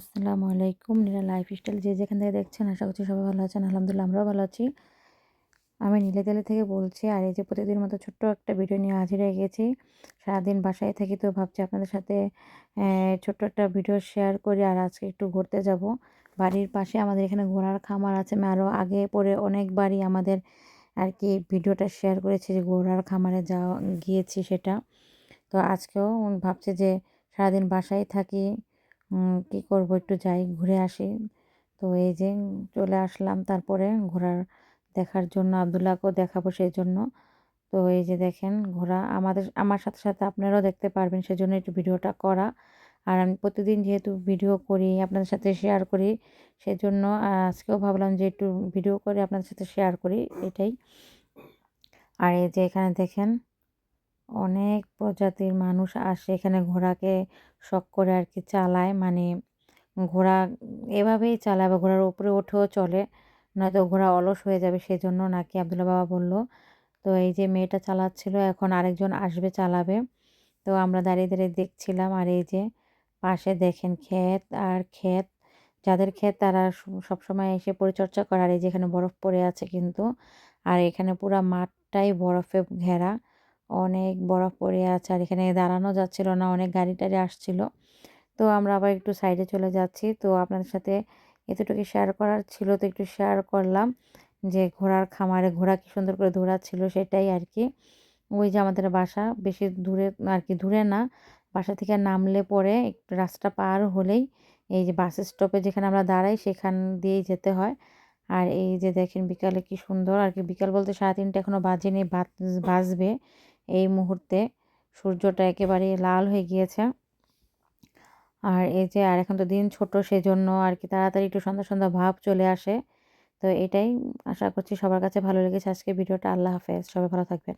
আসসালামু আলাইকুম। নীলা লাইফস্টাইল যে যেখান থেকে দেখছেন আশা করছি সবাই ভালো আছেন। আলহামদুলিল্লাহ আমরাও ভালো আছি। আমি নীলাতালি থেকে বলছি। আর এই যে প্রতিদিন মতো ছোট্ট একটা ভিডিও নিয়ে হাজির হয়ে গেছি। সারাদিন বাসায় থাকি তো ভাবছি আপনাদের সাথে ছোট্ট একটা ভিডিও শেয়ার করি। আর আজকে একটু ঘুরতে যাব। বাড়ির পাশে আমাদের এখানে ঘোড়ার খামার আছে। আমি আরও আগে পরে অনেকবারই আমাদের আর কি ভিডিওটা শেয়ার করেছি যে ঘোড়ার খামারে যাওয়া গিয়েছি সেটা। তো আজকেও ভাবছি যে সারাদিন বাসায় থাকি, কি করব, একটু যাই ঘুরে আসি। তো এই যে চলে আসলাম তারপরে ঘোড়ার দেখার জন্য, আব্দুল্লাহকেও দেখাবো সেই জন্য। তো এই যে দেখেন ঘোড়া আমার সাথে সাথে আপনারাও দেখতে পারবেন সেজন্য একটু ভিডিওটা করা। আর আমি প্রতিদিন যেহেতু ভিডিও করি আপনাদের সাথে শেয়ার করি সেজন্য আজকেও ভাবলাম যে একটু ভিডিও করে আপনাদের সাথে শেয়ার করি এটাই। আর এই যে এখানে দেখেন অনেক প্রজাতির মানুষ আসে এখানে ঘোড়াকে শখ করে আর কি চালায়, মানে ঘোড়া এভাবেই চালায় বা ঘোড়ার উপরে উঠেও চলে, নয়তো ঘোড়া অলস হয়ে যাবে সেজন্য নাকি আব্দুল্লাহ বাবা বলল। তো এই যে মেয়েটা চালাচ্ছিল, এখন আরেকজন আসবে চালাবে। তো আমরা দাঁড়িয়ে দাঁড়িয়ে দেখছিলাম। আর এই যে পাশে দেখেন ক্ষেত আর ক্ষেত, যাদের ক্ষেত তারা সবসময় এসে পরিচর্যা করে। আর এই যে এখানে বরফ পড়ে আছে কিন্তু, আর এখানে পুরা মাঠটাই বরফে ঘেরা, অনেক বরফ পড়ে আছে। আর এখানে দাঁড়ানো যাচ্ছিল না, অনেক গাড়ি টাড়ি আসছিল। তো আমরা আবার একটু সাইডে চলে যাচ্ছি। তো আপনাদের সাথে এতটুকু শেয়ার করার ছিল, তো একটু শেয়ার করলাম যে ঘোড়ার খামারে ঘোড়া কি সুন্দর করে দৌড়াচ্ছিল সেটাই আর কি। ওই যে আমাদের বাসা বেশি দূরে আর কি, দূরে না, বাসা থেকে নামলে পরে একটু রাস্তা পার হলেই এই যে বাস স্টপে যেখানে আমরা দাঁড়াই সেখান দিয়েই যেতে হয়। আর এই যে দেখেন বিকালে কি সুন্দর আর কি, বিকাল বলতে 3:30 এখনও বাজেনি, বাজবে এই মুহূর্তে। সূর্যটা একেবারে লাল হয়ে গিয়েছে। আর এই যে আর এখন তো দিন ছোট সেজন্য আর কি তাড়াতাড়ি একটু সন্ধ্যা সন্ধ্যা ভাব চলে আসে। তো এটাই, আশা করছি সবার কাছে ভালো লেগেছে আজকের ভিডিওটা। আল্লাহ হাফেজ, সবাই ভালো থাকবেন।